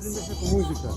Apréndese tu música.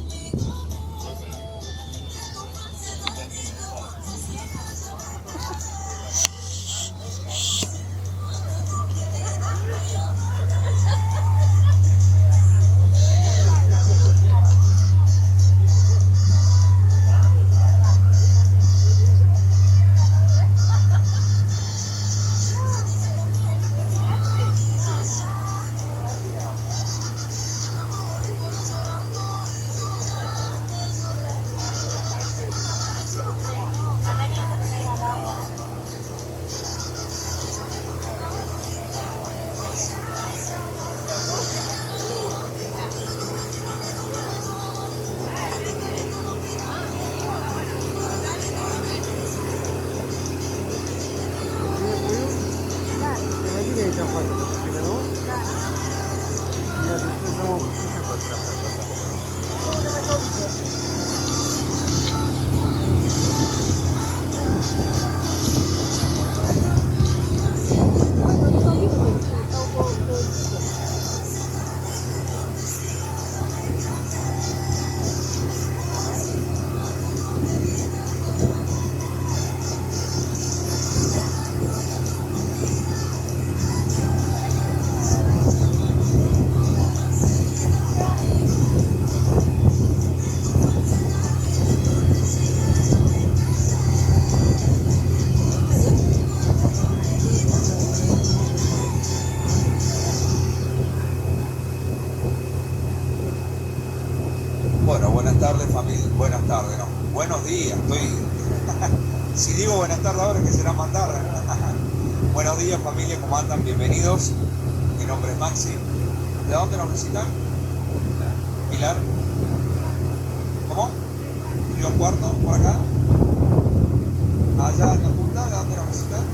Bueno, buenas tardes familia, buenas tardes, no, buenos días, si digo buenas tardes ahora que será más tarde. Buenos días familia, ¿cómo andan? Bienvenidos, mi nombre es Maxi. ¿De dónde nos visitan? Pilar. ¿Cómo? Río Cuarto, por acá. Allá en la punta, ¿de dónde nos visitan?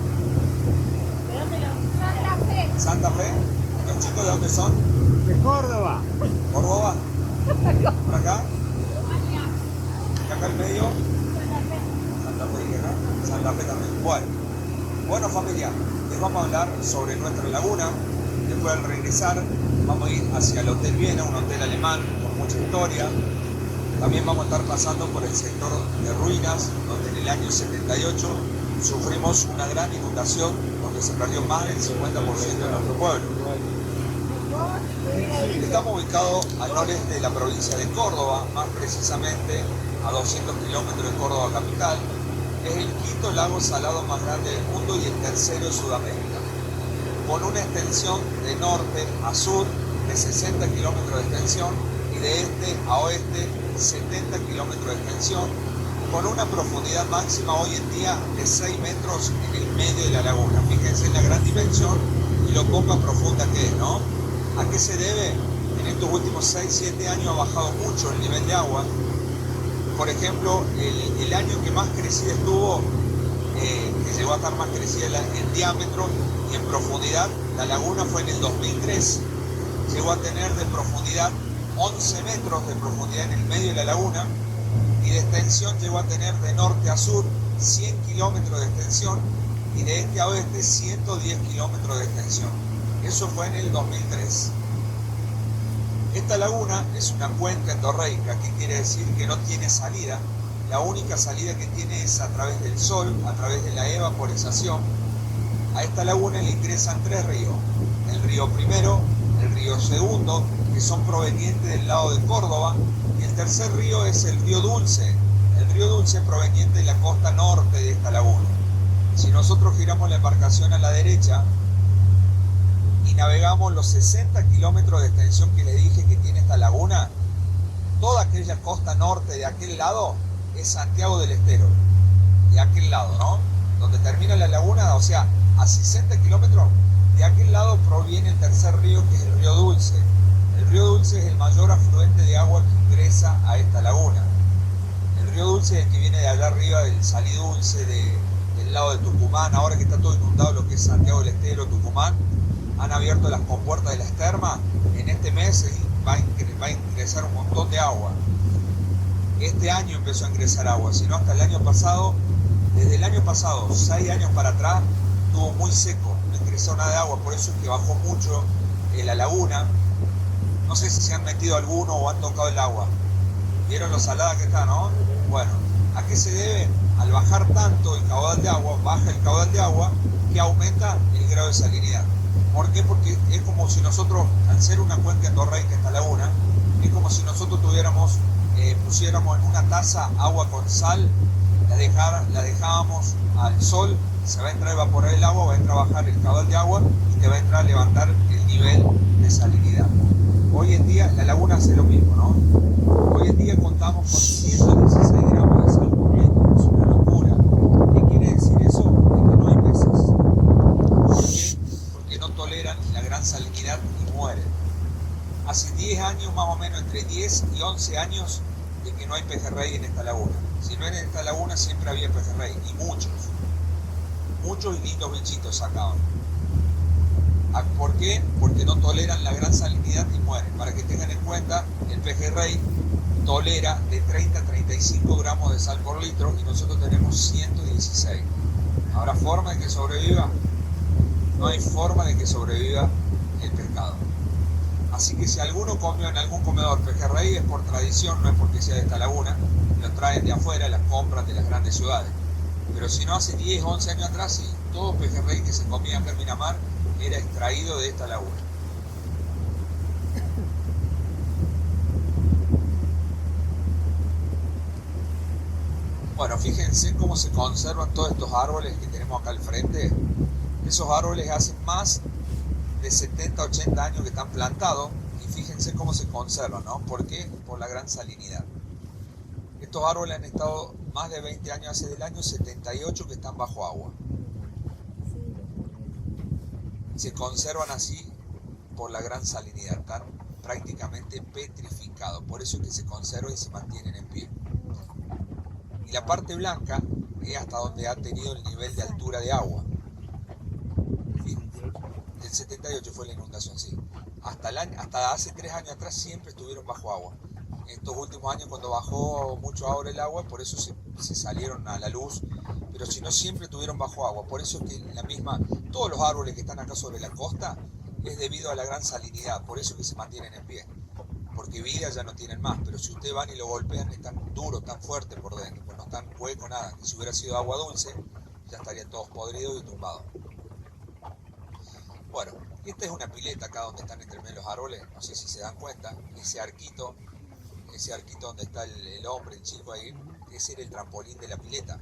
Santa Fe. Santa Fe. ¿Los chicos de dónde son? De Córdoba. ¿Córdoba? ¿Por acá? ¿Y acá en medio? Santa Fe y acá. Santa Fe también. Bueno familia, les vamos a hablar sobre nuestra laguna. Después al regresar vamos a ir hacia el Hotel Viena, un hotel alemán con mucha historia. También vamos a estar pasando por el sector de ruinas, donde en el año 78 sufrimos una gran inundación, donde se perdió más del 50% de nuestro pueblo. Estamos ubicados al noreste de la provincia de Córdoba, más precisamente a 200 kilómetros de Córdoba capital. Es el quinto lago salado más grande del mundo y el tercero de Sudamérica, con una extensión de norte a sur de 60 kilómetros de extensión y de este a oeste 70 kilómetros de extensión, con una profundidad máxima hoy en día de 6 metros en el medio de la laguna. Fíjense en la gran dimensión y lo poco profunda que es, ¿no? ¿A qué se debe? En estos últimos 6-7 años ha bajado mucho el nivel de agua. Por ejemplo, el año que más crecida estuvo, que llegó a estar más crecida en diámetro y en profundidad, la laguna fue en el 2003. Llegó a tener de profundidad 11 metros de profundidad en el medio de la laguna y de extensión llegó a tener de norte a sur 100 kilómetros de extensión y de este a oeste 110 kilómetros de extensión. Eso fue en el 2003. Esta laguna es una cuenca endorreica, que quiere decir que no tiene salida. La única salida que tiene es a través del sol, a través de la evaporización. A esta laguna le ingresan 3 ríos. El río primero, el río segundo, que son provenientes del lado de Córdoba, y el tercer río es el río Dulce. El río Dulce es proveniente de la costa norte de esta laguna. Si nosotros giramos la embarcación a la derecha y navegamos los 60 kilómetros de extensión que les dije que tiene esta laguna, toda aquella costa norte de aquel lado es Santiago del Estero, de aquel lado, ¿no? Donde termina la laguna, o sea, a 60 kilómetros, de aquel lado proviene el tercer río, que es el río Dulce. El río Dulce es el mayor afluente de agua que ingresa a esta laguna. El río Dulce es el que viene de allá arriba del Salí Dulce, del lado de Tucumán. Ahora que está todo inundado lo que es Santiago del Estero, Tucumán, han abierto las compuertas de las termas. En este mes va a ingresar un montón de agua. Este año empezó a ingresar agua, sino hasta el año pasado, desde el año pasado, 6 años para atrás, estuvo muy seco, no ingresó nada de agua, por eso es que bajó mucho la laguna. No sé si se han metido alguno o han tocado el agua. ¿Vieron lo salada que está, no? Bueno, ¿a qué se debe? Al bajar tanto el caudal de agua, baja el caudal de agua, que aumenta el grado de salinidad. ¿Por qué? Porque es como si nosotros, al ser una cuenca endorreica esta laguna, es como si nosotros pusiéramos en una taza agua con sal, la dejábamos al sol, se va a entrar a evaporar el agua, va a entrar a bajar el caudal de agua y te va a entrar a levantar el nivel de salinidad. Hoy en día la laguna hace lo mismo, ¿no? Hoy en día contamos con 116 gramos de sal por litro, es una locura. ¿Qué quiere decir eso? De que no hay peces. ¿Por qué? Porque no toleran la gran salinidad y mueren. Hace 10 años, más o menos, entre 10 y 11 años, de que no hay pejerrey en esta laguna. Si no en esta laguna siempre había pejerrey, y muchos y lindos bichitos sacaban. ¿Por qué? Porque no toleran la gran salinidad y mueren. Para que tengan en cuenta, el pejerrey tolera de 30 a 35 gramos de sal por litro y nosotros tenemos 116. ¿Habrá forma de que sobreviva? No hay forma de que sobreviva el pescado. Así que si alguno comió en algún comedor pejerrey es por tradición, no es porque sea de esta laguna, lo traen de afuera, las compran de las grandes ciudades. Pero si no, hace 10 o 11 años atrás, sí, todo pejerrey que se comía en Miramar era extraído de esta laguna. Bueno, fíjense cómo se conservan todos estos árboles que tenemos acá al frente. Esos árboles hacen más de 70, 80 años que están plantados y fíjense cómo se conservan, ¿no? ¿Por qué? Por la gran salinidad. Estos árboles han estado más de 20 años, hace del año 78 que están bajo agua. Se conservan así por la gran salinidad, están prácticamente petrificados, por eso es que se conservan y se mantienen en pie. Y la parte blanca es hasta donde ha tenido el nivel de altura de agua. Del 78 fue la inundación, sí. Hasta hace 3 años atrás siempre estuvieron bajo agua. En estos últimos años, cuando bajó mucho ahora el agua, por eso se salieron a la luz, pero si no, siempre estuvieron bajo agua. Por eso es que todos los árboles que están acá sobre la costa es debido a la gran salinidad, por eso es que se mantienen en pie. Porque vida ya no tienen más, pero si ustedes van y lo golpean, están duros, tan fuertes por dentro, pues no están hueco, nada. Que si hubiera sido agua dulce, ya estarían todos podridos y tumbados. Bueno, esta es una pileta acá donde están entre medio los árboles, no sé si se dan cuenta, ese arquito donde está el hombre, el chico ahí, ese era el trampolín de la pileta.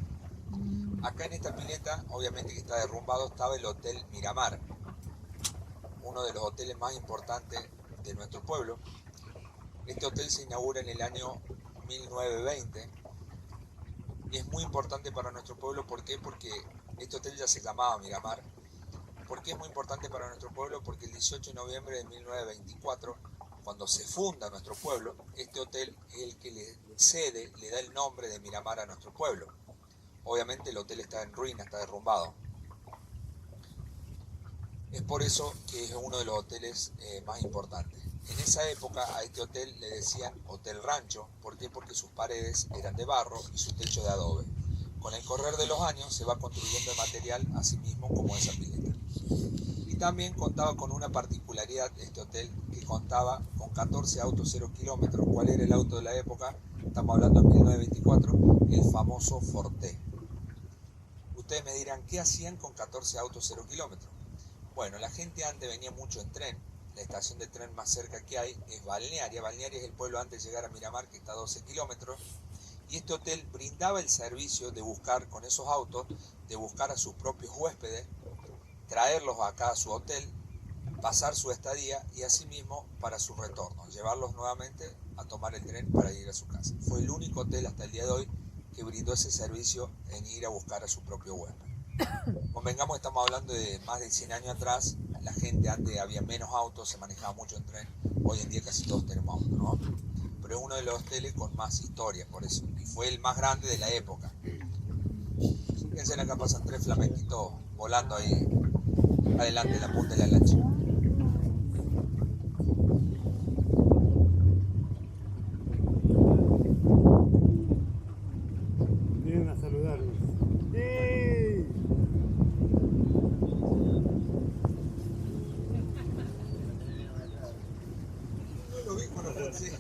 Acá en esta pileta, obviamente que está derrumbado, estaba el Hotel Miramar, uno de los hoteles más importantes de nuestro pueblo. Este hotel se inaugura en el año 1920 y es muy importante para nuestro pueblo. ¿Por qué? Porque este hotel ya se llamaba Miramar. ¿Por qué es muy importante para nuestro pueblo? Porque el 18 de noviembre de 1924, cuando se funda nuestro pueblo, este hotel es el que le da el nombre de Miramar a nuestro pueblo. Obviamente el hotel está en ruina, está derrumbado. Es por eso que es uno de los hoteles más importantes. En esa época a este hotel le decían Hotel Rancho. ¿Por qué? Porque sus paredes eran de barro y su techo de adobe. Con el correr de los años se va construyendo el material así mismo como esa pileta. Y también contaba con una particularidad este hotel, que contaba con 14 autos 0 kilómetros. ¿Cuál era el auto de la época? Estamos hablando de 1924, el famoso Forte. Ustedes me dirán, ¿qué hacían con 14 autos 0 kilómetros? Bueno, la gente antes venía mucho en tren. La estación de tren más cerca que hay es Balnearia. Balnearia es el pueblo antes de llegar a Miramar, que está a 12 kilómetros. Y este hotel brindaba el servicio de buscar con esos autos, de buscar a sus propios huéspedes, traerlos acá a su hotel, pasar su estadía y asimismo para su retorno, llevarlos nuevamente a tomar el tren para ir a su casa. Fue el único hotel hasta el día de hoy que brindó ese servicio en ir a buscar a su propio huésped. Convengamos, estamos hablando de más de 100 años atrás. La gente antes había menos autos, se manejaba mucho en tren. Hoy en día casi todos tenemos autos, ¿no? Pero es uno de los hoteles con más historia, por eso. Y fue el más grande de la época. Fíjense, acá pasan 3 flamenquitos volando ahí adelante de la punta de la lancha. Vienen a saludarnos. ¡Ey! Sí.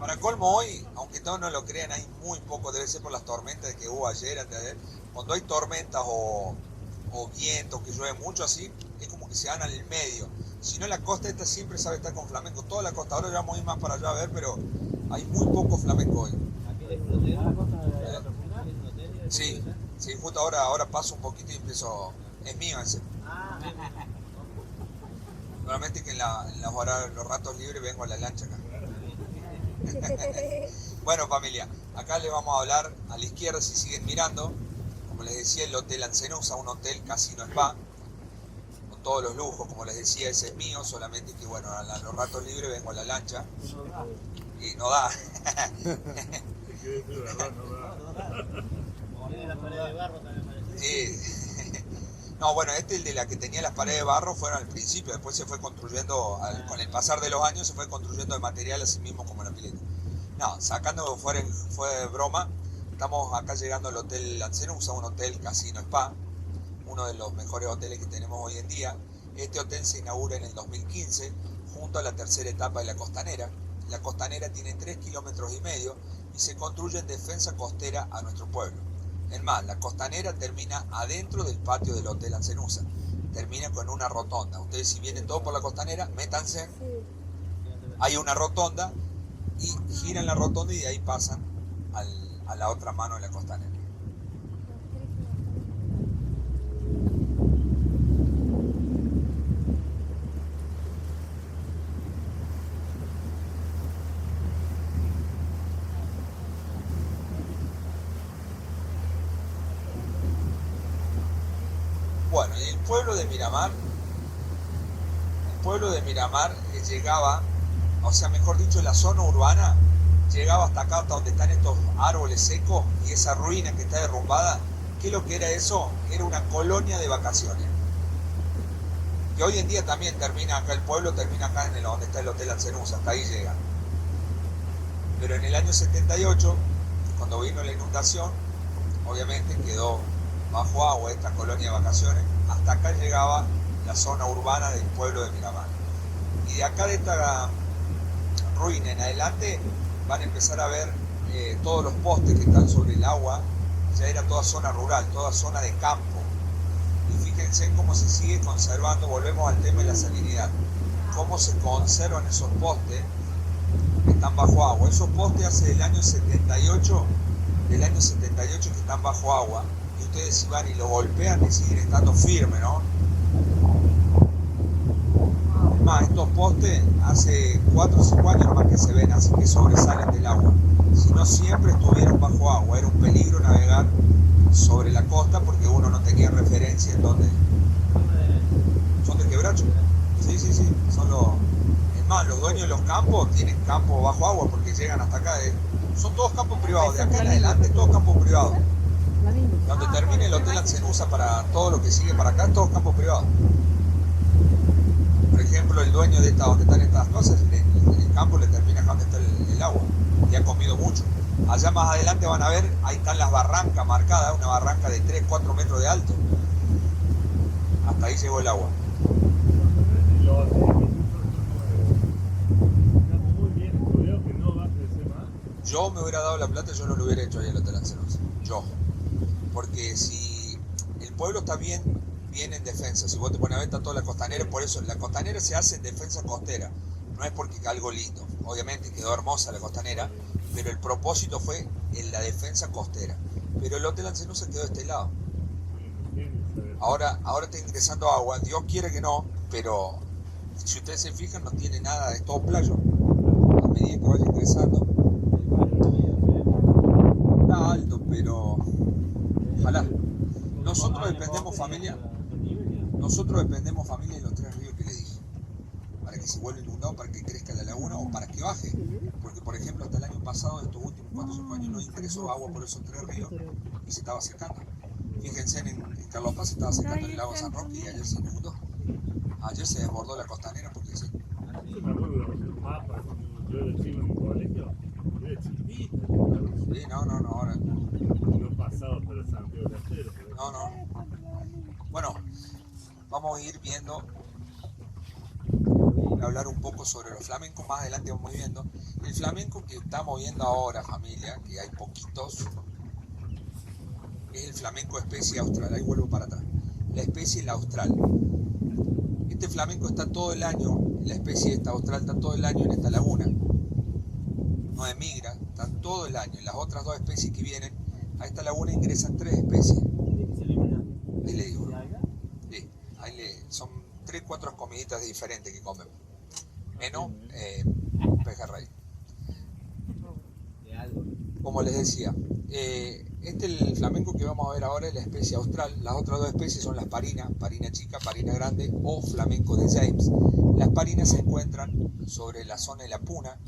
Para colmo hoy, aunque todos no lo crean, hay muy poco, debe ser por las tormentas que hubo ayer, antes de ayer. Cuando hay tormentas o vientos que llueve mucho así, es como que se dan al medio. Si no, la costa esta siempre sabe estar con flamenco. Toda la costa, ahora ya vamos a ir más para allá a ver, pero hay muy poco flamenco hoy. Sí, sí, justo ahora paso un poquito y empiezo. Es mío ese. Normalmente que en los ratos libres vengo a la lancha acá. Bueno, familia, acá les vamos a hablar a la izquierda si siguen mirando. Como les decía, el Hotel Ancenusa, un hotel casino spa, con todos los lujos. Como les decía, ese es mío, solamente que bueno, a los ratos libres vengo a la lancha. Y no da. Sí. No, bueno, el de la que tenía las paredes de barro fueron al principio, después se fue construyendo, con el pasar de los años se fue construyendo de material así mismo como la pileta. No, sacando fue broma, estamos acá llegando al Hotel Ancenusa, un hotel casino spa, uno de los mejores hoteles que tenemos hoy en día. Este hotel se inaugura en el 2015, junto a la tercera etapa de la Costanera. La Costanera tiene 3,5 kilómetros y se construye en defensa costera a nuestro pueblo. Es más, la Costanera termina adentro del patio del Hotel Ancenusa. Termina con una rotonda. Ustedes si vienen todos por la Costanera, métanse. Hay una rotonda y giran la rotonda y de ahí pasan a la otra mano de la Costanera. Bueno, y el pueblo de Miramar llegaba, o sea, mejor dicho, la zona urbana llegaba hasta acá, hasta donde están estos árboles secos y esa ruina que está derrumbada. ¿Qué es lo que era eso? Era una colonia de vacaciones. Que hoy en día también termina acá, el pueblo termina acá en donde está el Hotel Ancenusa, hasta ahí llega. Pero en el año 78, cuando vino la inundación, obviamente quedó bajo agua esta colonia de vacaciones. Hasta acá llegaba la zona urbana del pueblo de Miramar. Y de acá de esta ruina en adelante van a empezar a ver todos los postes que están sobre el agua. Ya era toda zona rural, toda zona de campo. Y fíjense cómo se sigue conservando, volvemos al tema de la salinidad, cómo se conservan esos postes que están bajo agua. Esos postes hace del año 78 que están bajo agua. Y ustedes si van y lo golpean y siguen estando firmes, ¿no? Es más, estos postes hace 4 o 5 años más que se ven, así que sobresalen del agua. Si no, siempre estuvieron bajo agua. Era un peligro navegar sobre la costa porque uno no tenía referencia en dónde. ¿Son de Quebracho? Sí. Es más, los dueños de los campos tienen campos bajo agua porque llegan hasta acá. Son todos campos privados. De acá en adelante, todos campos privados. Donde termine el Hotel Ancenusa para todo lo que sigue para acá, todos campos privados. Por ejemplo, el dueño de donde están estas cosas, el campo le termina acá donde está el agua. Y ha comido mucho. Allá más adelante van a ver, ahí están las barrancas marcadas, una barranca de 3-4 metros de alto. Hasta ahí llegó el agua. Yo me hubiera dado la plata, yo no lo hubiera hecho ahí el Hotel Ancenusa. Yo. Porque si el pueblo está bien en defensa, si vos te pones a ver está toda la Costanera, por eso la Costanera se hace en defensa costera, no es porque algo lindo, obviamente quedó hermosa la Costanera, pero el propósito fue en la defensa costera, pero el Hotel Ancenusa quedó de este lado. Ahora está ingresando agua, Dios quiere que no, pero si ustedes se fijan no tiene nada, es todo playo, a medida que vaya ingresando. Está alto, pero ojalá. Nosotros dependemos familia de los 3 ríos que les dije, para que se vuelva inundado, para que crezca la laguna o para que baje, porque por ejemplo hasta el año pasado, estos últimos 4 o 5 años, no ingresó agua por esos 3 ríos y se estaba secando. Fíjense en Carlos Paz se estaba secando el lago San Roque y ayer se inundó. Ayer se desbordó la Costanera porque sí. Me acuerdo de los mapas, yo era chico en mi colegio, era chiquitito. Sí, no, ahora. No pasado por el Santiago de Acero. No. Bueno, vamos a ir viendo para hablar un poco sobre los flamencos. Más adelante vamos viendo. El flamenco que estamos viendo ahora, familia, que hay poquitos, es el flamenco especie austral. Ahí vuelvo para atrás. La especie la austral. Este flamenco está todo el año, la especie esta austral está todo el año en esta laguna. No emigra, están todo el año. Las otras dos especies que vienen a esta laguna ingresan 3 especies. Ahí le digo. Sí, son 3, 4 comiditas diferentes que comen. Menos pejerrey. Como les decía, el flamenco que vamos a ver ahora es la especie austral. Las otras 2 especies son las parinas, parina chica, parina grande o flamenco de James. Las parinas se encuentran sobre la zona de la Puna,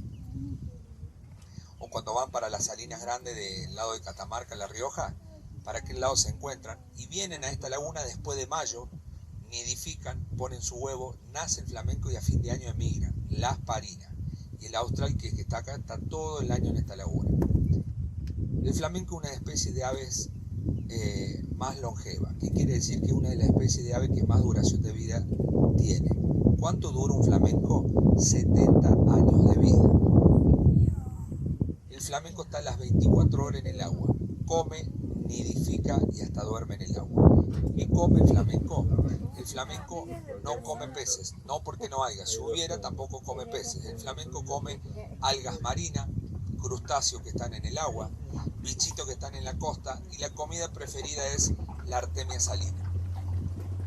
o cuando van para las salinas grandes del lado de Catamarca, La Rioja, para aquel lado se encuentran y vienen a esta laguna después de mayo, nidifican, ponen su huevo, nace el flamenco y a fin de año emigran, las parinas. Y el austral que está acá está todo el año en esta laguna. El flamenco es una especie de aves más longeva. ¿Qué quiere decir? Que es una de las especies de aves que más duración de vida tiene. ¿Cuánto dura un flamenco? 70 años de vida. El flamenco está las 24 horas en el agua. Come, nidifica y hasta duerme en el agua. ¿Qué come el flamenco? El flamenco no come peces, no porque no haya. Si hubiera, tampoco come peces. El flamenco come algas marinas, crustáceos que están en el agua, bichitos que están en la costa, y la comida preferida es la artemia salina.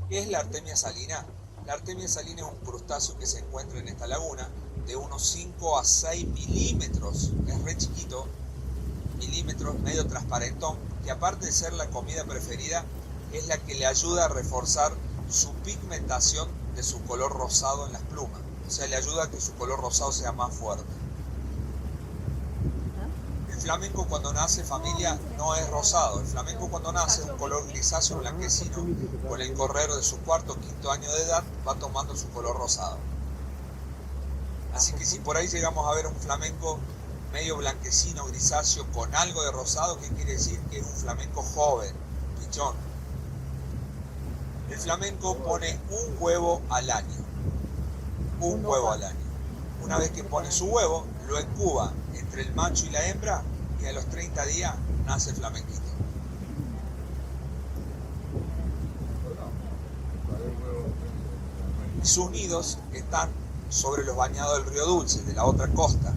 ¿Qué es la artemia salina? La artemia salina es un crustáceo que se encuentra en esta laguna de unos 5 a 6 milímetros, es re chiquito, milímetros, medio transparentón, que aparte de ser la comida preferida, es la que le ayuda a reforzar su pigmentación de su color rosado en las plumas. O sea, le ayuda a que su color rosado sea más fuerte. El flamenco cuando nace, familia, no es rosado. El flamenco cuando nace es un color grisáceo blanquecino. Con el correr de su 4º o 5º año de edad va tomando su color rosado. Así que si por ahí llegamos a ver un flamenco medio blanquecino, grisáceo, con algo de rosado, ¿qué quiere decir? Que es un flamenco joven, pichón. El flamenco pone un huevo al año. Un huevo al año. Una vez que pone su huevo, lo incuba entre el macho y la hembra, y a los 30 días nace el flamenquito. Sus nidos están sobre los bañados del río Dulce, de la otra costa.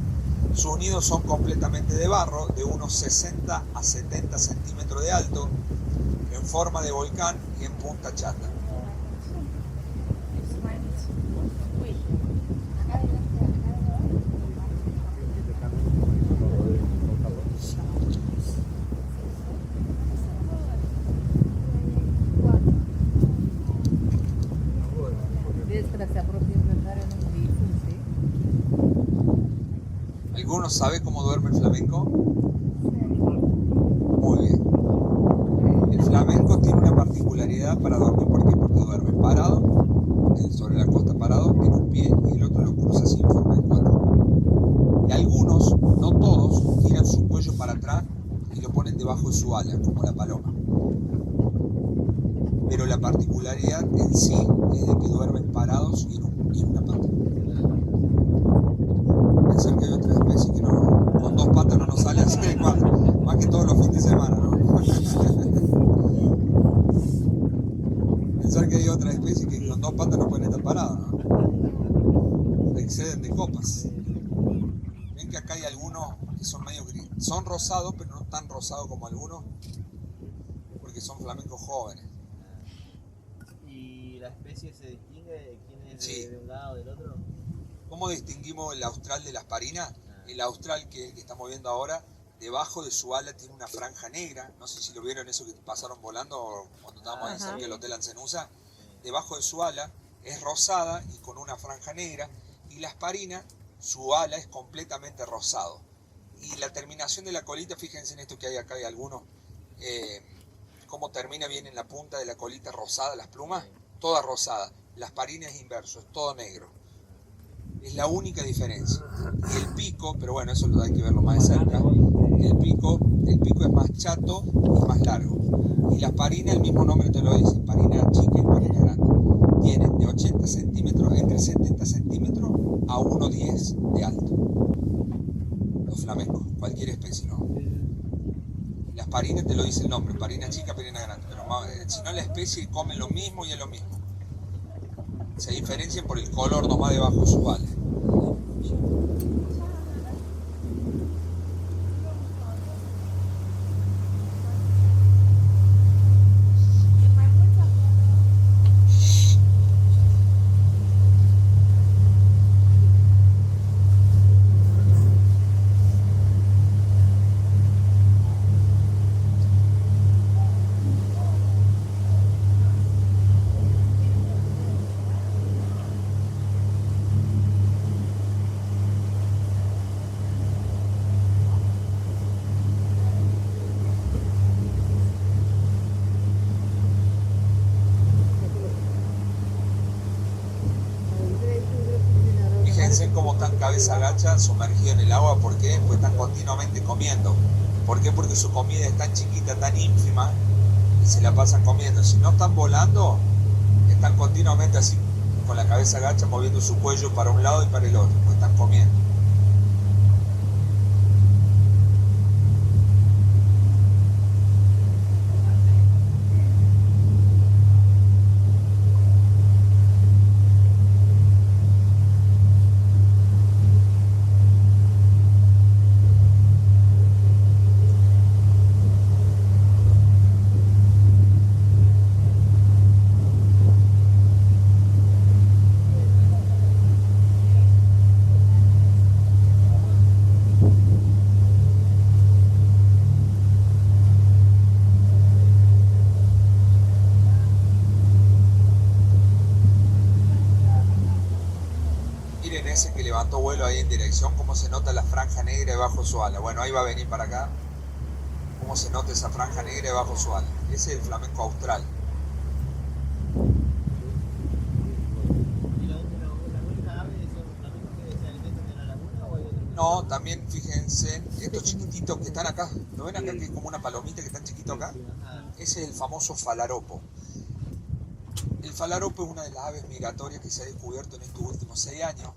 Sus nidos son completamente de barro, de unos 60 a 70 centímetros de alto, en forma de volcán y en punta chata. ¿Alguno sabe cómo duerme el flamenco? Muy bien. El flamenco tiene una particularidad para dormir. ¿Por qué? Porque duerme parado, sobre la costa parado, en un pie, y el otro lo cruza así en forma de 4. Y algunos, no todos, tiran su cuello para atrás y lo ponen debajo de su ala, como la paloma. Pero la particularidad en sí es de que duermen parados y en una pata. Pensar que hay otra especie que no, con 2 patas no nos sale así de cuatro, más que todos los fines de semana, ¿no? Pensar que hay otra especie que con 2 patas no pueden estar paradas, ¿no? Se exceden de copas. Ven que acá hay algunos que son medio gris, son rosados, pero no tan rosados como algunos, porque son flamencos jóvenes. ¿Y la especie se distingue de quién es Sí. de un lado o del otro? ¿Cómo distinguimos el austral de las parinas? El austral que es el que estamos viendo ahora, debajo de su ala tiene una franja negra. No sé si lo vieron, eso que pasaron volando cuando estábamos en cerca del Hotel Ancenusa. Debajo de su ala es rosada y con una franja negra. Y las parinas, su ala es completamente rosado. Y la terminación de la colita, fíjense en esto que hay acá, hay algunos, cómo termina bien en la punta de la colita rosada, las plumas, toda rosada. Las parinas es inverso, es todo negro. Es la única diferencia. Y el pico, pero bueno, eso hay que verlo más de cerca. El pico es más chato y más largo. Y las parinas, el mismo nombre te lo dice, parina chica y parina grande. Tienen de 80 centímetros, entre 70 centímetros 1,10 de alto. Los flamencos, cualquier especie, ¿no? Las parinas te lo dice el nombre, parina chica, parina grande, pero si no la especie comen lo mismo y es lo mismo. Se diferencian por el color nomás debajo de sus alas. Fíjense cómo están cabeza agacha, sumergidos en el agua. ¿Por qué? Pues están continuamente comiendo. ¿Por qué? Porque su comida es tan chiquita, tan ínfima, y se la pasan comiendo. Si no están volando, están continuamente así, con la cabeza agacha, moviendo su cuello para un lado y para el otro, pues están comiendo. Miren ese que levantó vuelo ahí en dirección, cómo se nota la franja negra debajo de su ala. Bueno, ahí va a venir para acá. Cómo se nota esa franja negra debajo de su ala. Ese es el flamenco austral. ¿Y la única ave de esos flamencos que se alimentan en la laguna o hay otro? No, también fíjense, estos chiquititos que están acá. ¿Lo ven acá que es como una palomita que está chiquito acá? Ese es el famoso falaropo. El falaropo es una de las aves migratorias que se ha descubierto en estos últimos 6 años.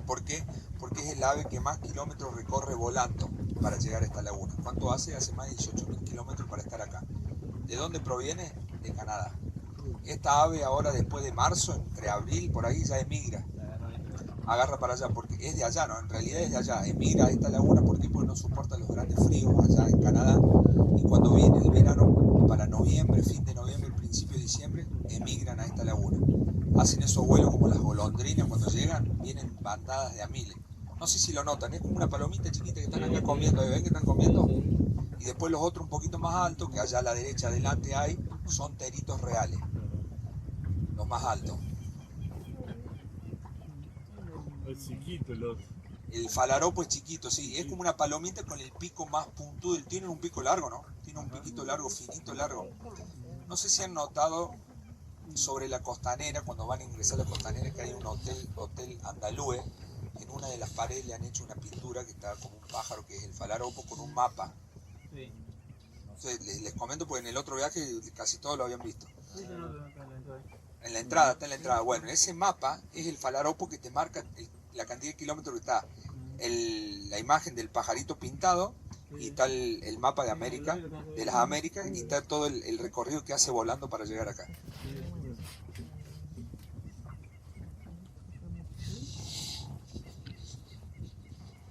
¿Por qué? Porque es el ave que más kilómetros recorre volando para llegar a esta laguna. ¿Cuánto hace? Hace más de 18.000 kilómetros para estar acá. ¿De dónde proviene? De Canadá. Esta ave ahora, después de marzo, entre abril, por ahí ya emigra. Agarra para allá, porque es de allá, ¿no? En realidad es de allá. Emigra a esta laguna porque no soporta los grandes fríos allá en Canadá. Y cuando viene el verano, para noviembre, fin de noviembre, principio de diciembre, emigran a esta laguna. Hacen esos vuelos como las golondrinas, cuando llegan, vienen bandadas de a miles. No sé si lo notan, es como una palomita chiquita que están acá comiendo, ¿ven que están comiendo? Y después los otros un poquito más altos, que allá a la derecha adelante hay, son teritos reales, los más altos. Es chiquito el otro. El falaropo es chiquito, sí, es como una palomita con el pico más puntudo. Tienen un pico largo, ¿no? Tiene un piquito largo, finito, largo. No sé si han notado sobre la costanera, cuando van a ingresar a la costanera, que hay un hotel andalúe. En una de las paredes le han hecho una pintura que está como un pájaro, que es el falaropo, con un mapa. Sí. Entonces, les comento porque en el otro viaje casi todos lo habían visto. En la entrada, está en la entrada. Bueno, ese mapa es el falaropo que te marca la cantidad de kilómetros que está. La imagen del pajarito pintado, y está el mapa de América, de las Américas, y está todo el recorrido que hace volando para llegar acá.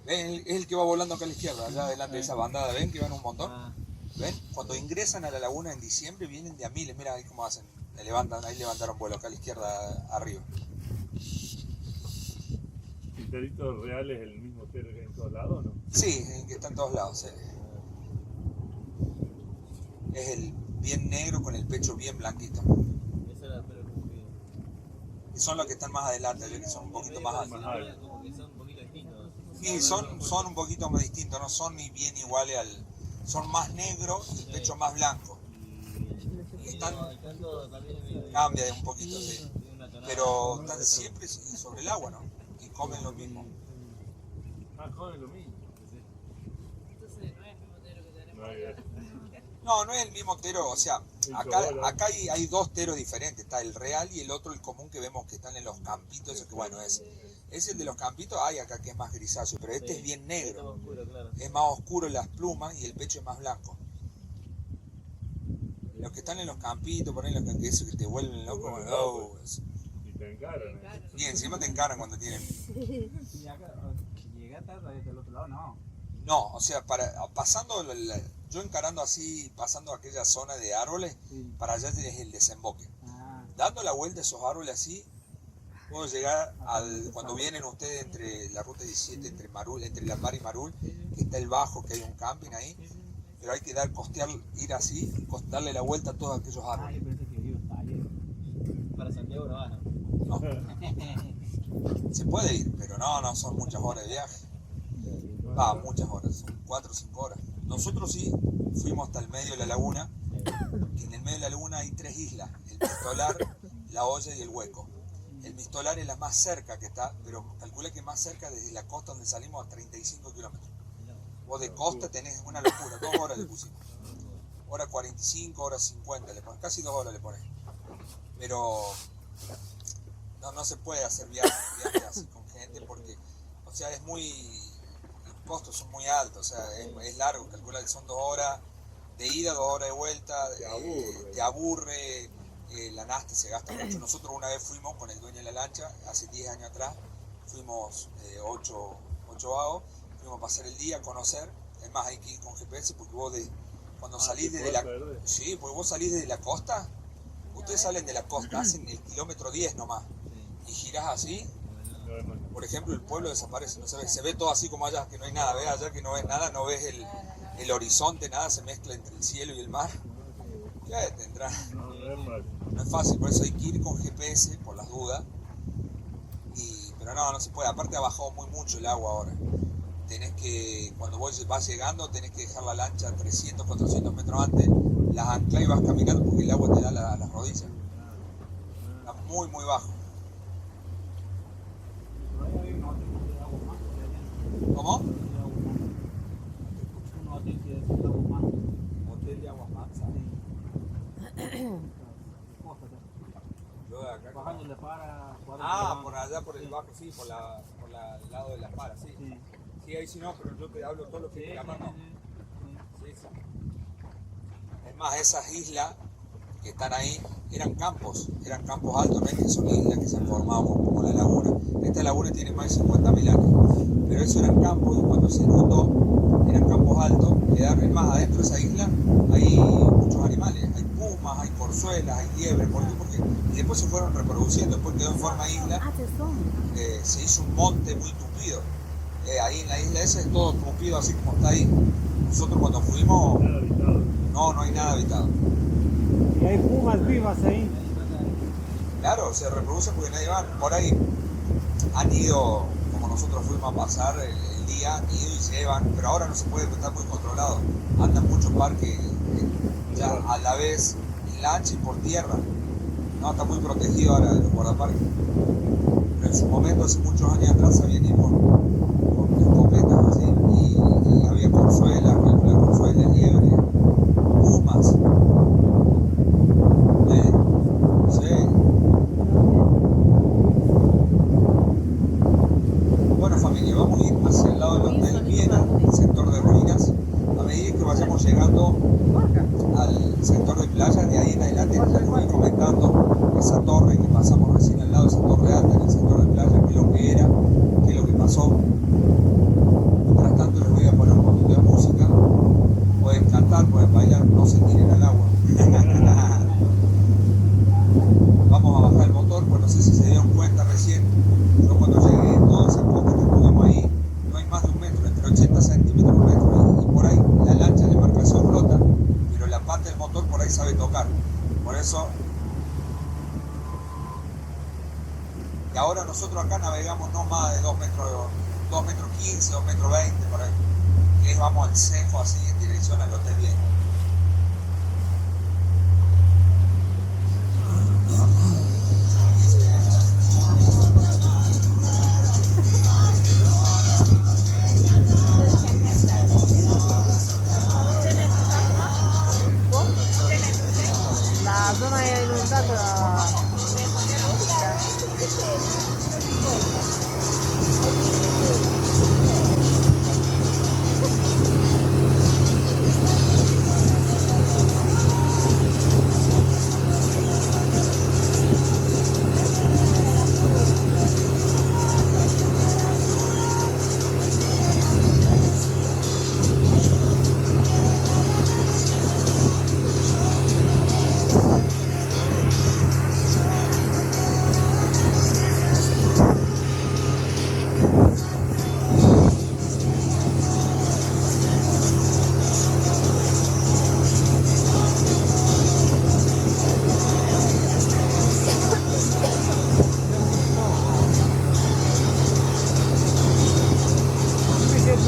¿Ven? Es el que va volando acá a la izquierda, allá adelante de esa bandada. ¿Ven que van un montón? ¿Ven? Cuando ingresan a la laguna en diciembre vienen de a miles. Mira ahí cómo hacen. Ahí levantaron vuelo acá a la izquierda arriba. ¿El terito real es el mismo tero que hay en todos lados o no? Sí, el que está en todos lados. Sí. Es el bien negro con el pecho bien blanquito. Esa era, pero como que... Y son los que están más adelante, que son un poquito más altos. Como que son un poquito distintos. Sí, son un poquito más distintos, no son ni bien iguales al... Son más negros y el pecho más blanco. Y están... Cambia de un poquito, sí. Pero están siempre sobre el agua, ¿no? Y comen lo mismo. Ah, comen lo mismo. Entonces no es el mismo tero que tenemos. No hay... No, no es el mismo tero, o sea, acá hay dos teros diferentes, está el real y el otro, el común que vemos que están en los campitos, eso que bueno, es Ese de los campitos hay acá que es más grisáceo, pero este Sí, es bien este negro. más oscuro, claro. Es más oscuro las plumas y el pecho es más blanco. Los que están en los campitos, por ahí los que eso que te vuelven loco, Bueno, oh, Y te encaran. y encima te encaran cuando tienen. Y acá, si llegaste hasta del otro lado, no. No, o sea, pasando yo encarando así, pasando aquella zona de árboles, Sí. para allá es el desemboque. Ah, Dando la vuelta a esos árboles así, puedo llegar cuando vienen ustedes entre la ruta 17, entre Marul, entre La Par y Marul, que está el bajo, que hay un camping ahí, pero hay que costear, ir así, darle la vuelta a todos aquellos yo árboles. pensé que iba hasta ayer. Para Santiago no va, ¿no? No, se puede ir, pero no, son muchas horas de viaje. Muchas horas, son 4 o 5 horas. Nosotros sí fuimos hasta el medio de la laguna, que en el medio de la laguna hay 3 islas, el Mistolar, la Olla y el Hueco. El Mistolar es la más cerca que está, pero calcula que más cerca desde la costa donde salimos a 35 kilómetros. Vos de costa tenés una locura, 2 horas le pusimos. Hora 45, hora 50, le pones, casi 2 horas le pones. Pero no se puede hacer viajes así con gente porque, o sea, es muy, los costos son muy altos, o sea, es largo, calcula que son 2 horas de ida, 2 horas de vuelta, te aburre, la nafta se gasta mucho. Nosotros una vez fuimos con el dueño de la lancha, hace 10 años atrás, fuimos 8 vagos, fuimos a pasar el día, a conocer, es más hay que ir con GPS porque vos cuando salís desde la... Sí, porque vos salís desde la costa, ustedes salen de la costa, hacen el kilómetro 10 nomás, y girás así, por ejemplo el pueblo desaparece, no se ve todo así como allá, que no hay nada, ves allá que no ves nada, no ves el horizonte, nada, se mezcla entre el cielo y el mar. ¿Qué tendrá? No es fácil, por eso hay que ir con GPS, por las dudas, pero no se puede, aparte ha bajado muy mucho el agua ahora. Tenés que, cuando vos vas llegando, tenés que dejar la lancha 300, 400 metros antes, las anclas y vas caminando porque el agua te da las rodillas. Está muy, muy bajo. pero ahí había un hotel de agua más. ¿Cómo? Un hotel que es de agua más. Hotel de agua mansa. Costa, Yo de acá. bajando de para. Por allá, por el bajo, sí, por el lado de la para, sí. Sí. Sí, ahí sí no, pero yo te hablo todo lo que la mano. Sí. Es más, esas islas que están ahí eran campos altos, no es que son islas que se han formado como la laguna. Esta laguna tiene más de 50.000 años, pero eso eran campos y cuando se inundó eran campos altos. Es más, adentro de esa isla hay muchos animales, hay pumas, hay corzuelas, hay liebres, y después se fueron reproduciendo, después quedó en forma de isla, se hizo un monte muy tupido. Ahí en la isla esa es todo tupido así como está ahí. Nosotros cuando fuimos, no hay nada habitado. Y hay pumas vivas ahí. Claro, se reproducen porque nadie va. Por ahí han ido, como nosotros fuimos a pasar el día, han ido y llevan, pero ahora no se puede porque está muy controlado. Andan muchos parques ya a la vez en lancha y por tierra. No, está muy protegido ahora los guardaparques. Pero en su momento, hace muchos años atrás, habían ido con escopetas así, y había corzuelas, liebres, pumas. Sí. Bueno, familia, vamos a ir hacia el lado del hotel Viena, el sector de ruinas. A medida que vayamos llegando al sector de playa, de ahí en adelante les voy comentando esa torre que pasamos recién al lado, esa torre alta en el sector de playa, qué es lo que era, qué es lo que pasó. Mientras tanto les voy a poner un poquito de música. Pueden cantar, pueden bailar, no se tiren al agua. Vamos a bajar el motor, pues no sé si se dieron cuenta recién. Yo cuando llegué, todo ese poco que estuvimos ahí, no hay más de 1 metro, entre 80 centímetros y 1 metro. Y por ahí la lancha de embarcación flota, pero la parte del motor por ahí sabe tocar. Por eso. Y ahora nosotros acá navegamos no más de 2 metros 15, 2 metros 20 por ahí. Que vamos al cejo así en dirección al hotel bien. La zona è inondata.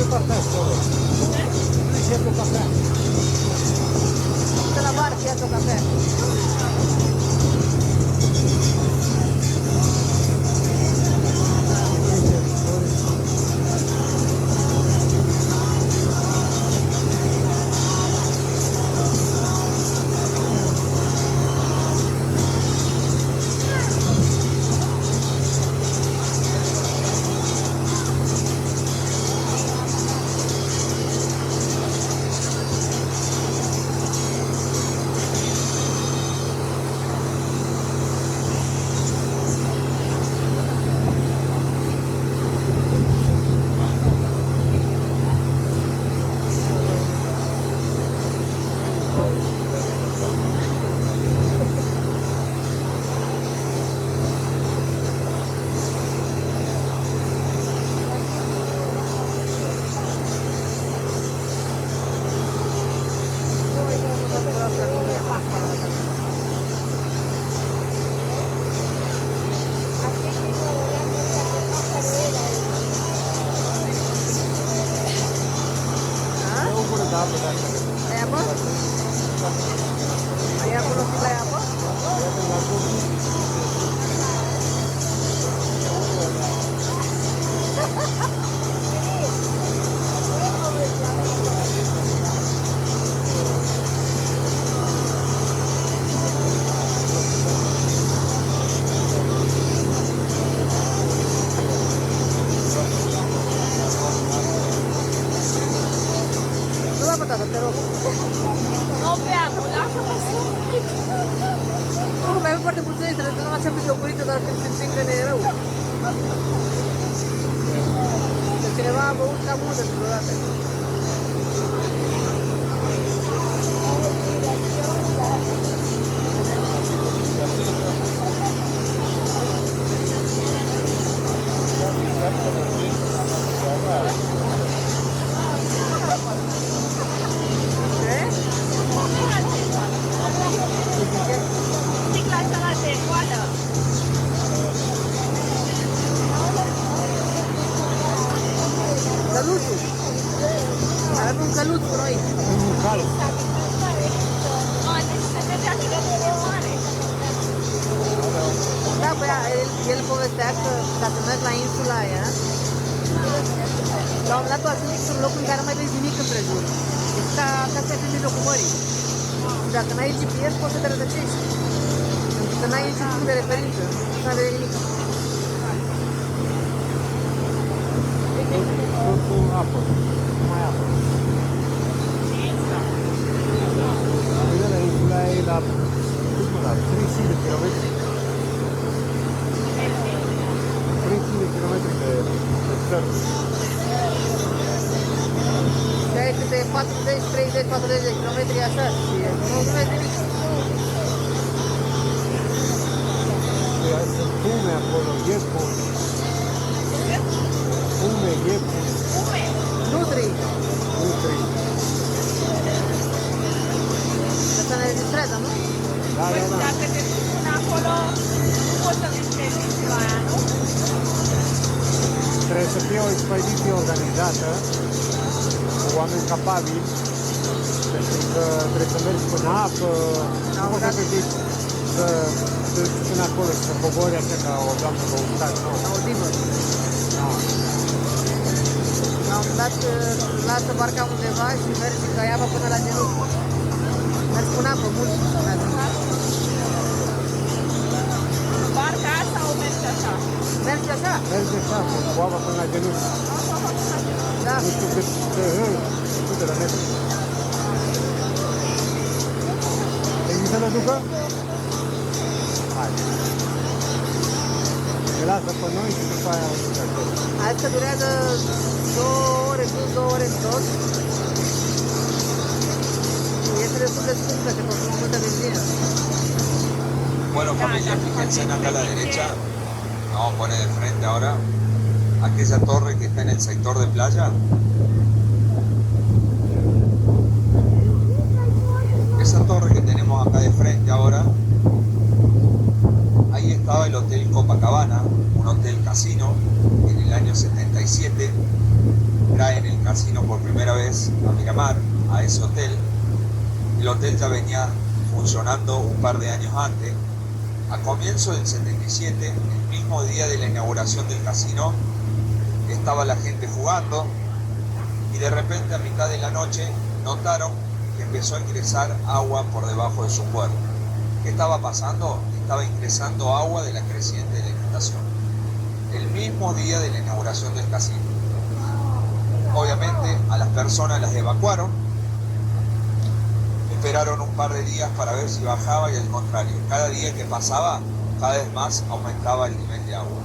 sempre perfetto. Non è sempre perfetto. Tutta la guardia sto caffè. Kayak apa? Kayak apa? Kayak apa? Lu apa tak terus? No beamo, lascia passare. Oh, ma è forte pulsare, se non ha sempre pulito dalla sensazione nera. Se ce ne va a una muta, scusate. Caluto. Aveva un caluto noi. Un calo. No, se piace vedere mare. Da, păi el povestea că dacă mergi la insula aia, la un moment dat tu ajungi într-un loc în care nu mai vezi nimic împrejur. Deci ca să fii în mijlocul mării. Și dacă n-ai GPS, poți să te rătăcești. Pentru că n-ai niciun punct de referință. Nu mai vezi nimic. Totul apă. Numai apă. Uite, insula e la 300 de kilometri. 300 de kilometri de țără. Și ai câte 40, 30, 40 de kilometri așa și nu vezi nimic. Sunt pume acolo, iepuri. Pume, iepuri, Nutri. nutri. Asta ne distrează, nu? Da, da, da. Dacă te duci până acolo, nu poți să distrezi insula aia, nu? Trebuie să fie o expediție organizată cu oameni capabili, pentru că trebuie să mergi până apă, nu poți să te duci să te duci până acolo și să cobori așa ca o doamnă căutat, nu. La o divă. Da. La un moment dat lasă barca undeva și mergi ca iapă până la genunchi. Mergi până apă, mult. Barca asta o mergi așa. Mergi așa? Mergi așa, cu apa până la genunchi. Da. Nu știu cât, sute de metri. Există să ducă? Hai. Ne lasă pe noi și după aia o ducă acolo. Asta durează 2 ore plus 2 ore tot. Este destul de scumpă, se consumă multă benzină. Bueno, familia, fíjense acá a la derecha. Vamos a poner de frente ahora aquella torre que está en el sector de playa. Esa torre que tenemos acá de frente ahora, ahí estaba el Hotel Copacabana, un hotel casino, en el año 77. Era en el el casino por primera vez a Miramar, a ese hotel. El hotel ya venía funcionando un par de años antes. A comienzo del 77, el mismo día de la inauguración del casino, estaba la gente jugando y de repente a mitad de la noche notaron que empezó a ingresar agua por debajo de su puerta. ¿Qué estaba pasando? Estaba ingresando agua de la creciente de la inundación. El mismo día de la inauguración del casino. Obviamente a las personas las evacuaron, esperaron un par de días para ver si bajaba y al contrario, cada día que pasaba, cada vez más aumentaba el nivel de agua.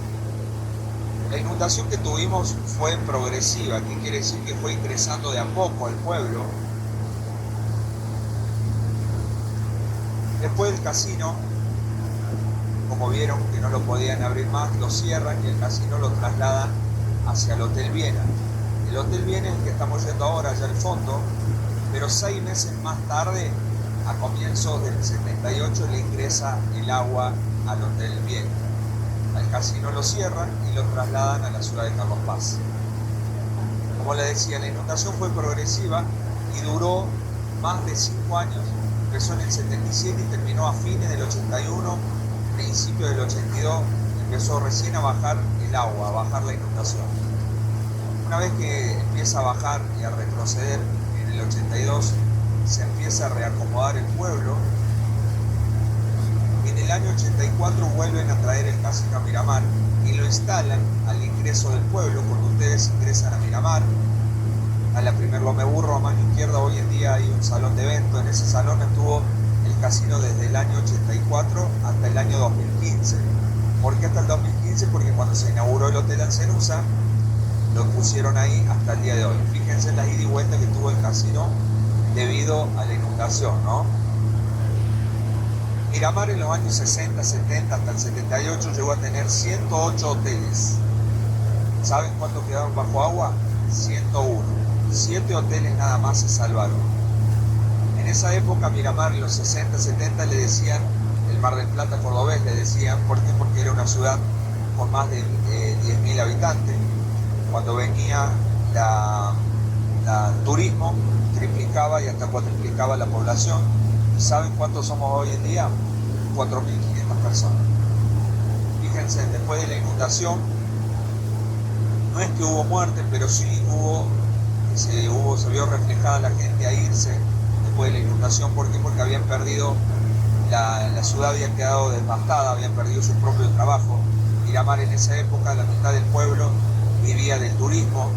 La inundación que tuvimos fue progresiva, que quiere decir que fue ingresando de a poco al pueblo. Después del casino, como vieron que no lo podían abrir más, lo cierran y el casino lo trasladan hacia el Hotel Viena. El Hotel Viena es el que estamos yendo ahora, allá al fondo, pero 6 meses más tarde, a comienzos del 78, le ingresa el agua al Hotel Viena. Al casino lo cierran y lo trasladan a la ciudad de Carlos Paz. Como les decía, la inundación fue progresiva y duró más de 5 años. Empezó en el 77 y terminó a fines del 81, principio del 82, empezó recién a bajar el agua, a bajar la inundación. Una vez que empieza a bajar y a retroceder en el 82, se empieza a reacomodar el pueblo. En el año 84 vuelven a traer el casino a Miramar y lo instalan al ingreso del pueblo. Cuando ustedes ingresan a Miramar, a la primer Lome Burro, a mano izquierda, hoy en día hay un salón de eventos. En ese salón estuvo el casino desde el año 84 hasta el año 2015. ¿Por qué hasta el 2015? Porque cuando se inauguró el Hotel Alcenusa, lo pusieron ahí hasta el día de hoy. Fíjense en la ida y vuelta que tuvo el casino debido a la inundación, ¿no? Miramar en los años 60, 70 hasta el 78 llegó a tener 108 hoteles. ¿Saben cuántos quedaron bajo agua? 101. 7 hoteles nada más se salvaron. En esa época Miramar, en los 60, 70, le decían el Mar del Plata cordobés, le decían, ¿por qué? Porque era una ciudad con más de 10.000 habitantes. Cuando venía la turismo, triplicaba y hasta cuatriplicaba la población. ¿Y saben cuántos somos hoy en día? 4.500 personas. Fíjense, después de la inundación, no es que hubo muerte, pero sí se vio reflejada la gente a irse después de la inundación. ¿Por qué? Porque habían perdido, la ciudad había quedado devastada, habían perdido su propio trabajo. Miramar en esa época, la mitad del pueblo vivía del turismo.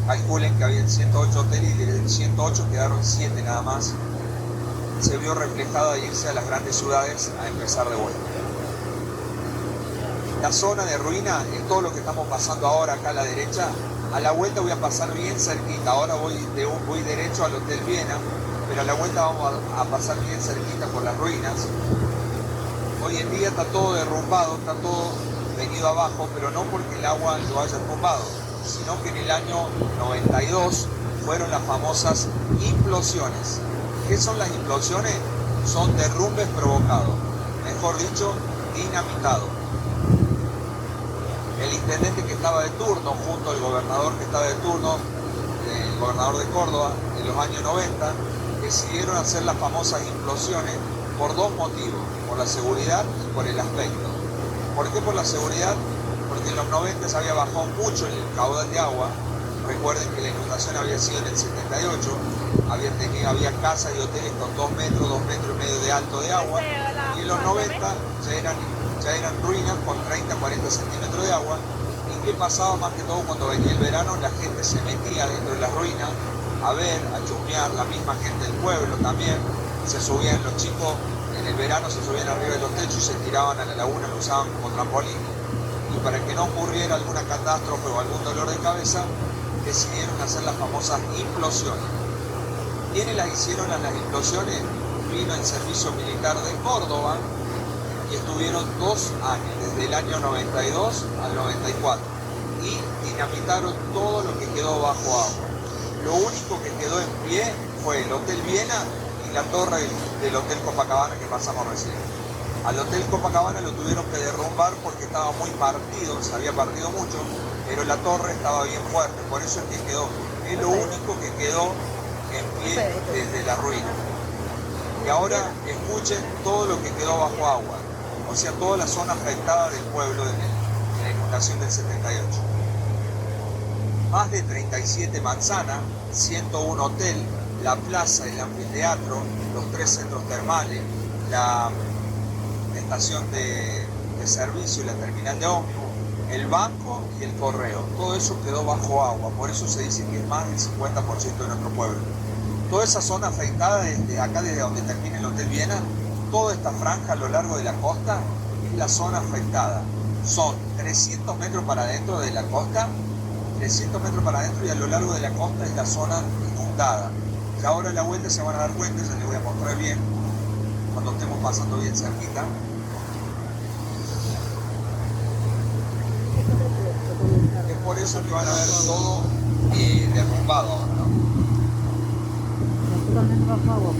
Calculen que habían 108 hoteles y de 108 quedaron 7 nada más. Se vio reflejado a irse a las grandes ciudades a empezar de vuelta. La zona de ruina es todo lo que estamos pasando ahora acá a la derecha. A la vuelta voy a pasar bien cerquita. Ahora voy derecho al Hotel Viena, pero a la vuelta vamos a pasar bien cerquita por las ruinas. Hoy en día está todo derrumbado, está todo venido abajo, pero no porque el agua lo haya tumbado, sino que en el año 92 fueron las famosas implosiones. ¿Qué son las implosiones? Son derrumbes provocados, mejor dicho, dinamitados. El intendente que estaba de turno, junto al gobernador que estaba de turno, el gobernador de Córdoba, en los años 90, decidieron hacer las famosas implosiones por 2 motivos, por la seguridad y por el aspecto. ¿Por qué por la seguridad? Porque en los 90 se había bajado mucho el caudal de agua. Recuerden que la inundación había sido en el 78, había casas y hoteles con 2 metros, 2 metros y medio de alto de agua, y en los 90 ya eran ruinas con 30, 40 centímetros de agua. ¿Y qué pasaba más que todo cuando venía el verano? La gente se metía dentro de las ruinas a ver, a chusmear, la misma gente del pueblo también, se subían los chicos, en el verano se subían arriba de los techos y se tiraban a la laguna, lo usaban como trampolín. Y para que no ocurriera alguna catástrofe o algún dolor de cabeza, decidieron hacer las famosas implosiones. ¿Quiénes las hicieron las implosiones? Vino el servicio militar de Córdoba y estuvieron 2 años, desde el año 92 al 94, y dinamitaron todo lo que quedó bajo agua. Lo único que quedó en pie fue el Hotel Viena y la torre del Hotel Copacabana que pasamos recién. Al Hotel Copacabana lo tuvieron que derrumbar porque estaba muy partido, se había partido mucho, pero la torre estaba bien fuerte, por eso es que quedó, es lo único que quedó en pie desde la ruina. Y ahora escuchen todo lo que quedó bajo agua, o sea, toda la zona afectada del pueblo de la inundación del 78. Más de 37 manzanas, 101 hotel, la plaza, el anfiteatro, los 3 centros termales, la estación de servicio, la terminal de ómnibus, el banco y el correo. Todo eso quedó bajo agua, por eso se dice que es más del 50% de nuestro pueblo. Toda esa zona afectada, desde acá, desde donde termina el Hotel Viena, toda esta franja a lo largo de la costa es la zona afectada. Son 300 metros para adentro de la costa, 300 metros para adentro, y a lo largo de la costa es la zona inundada. Y ahora a la vuelta se van a dar cuenta, ya les voy a mostrar bien, cuando estemos pasando bien cerquita. Es por eso que van a ver todo derrumbado ahora, ¿no? Naturalmente bajo agua.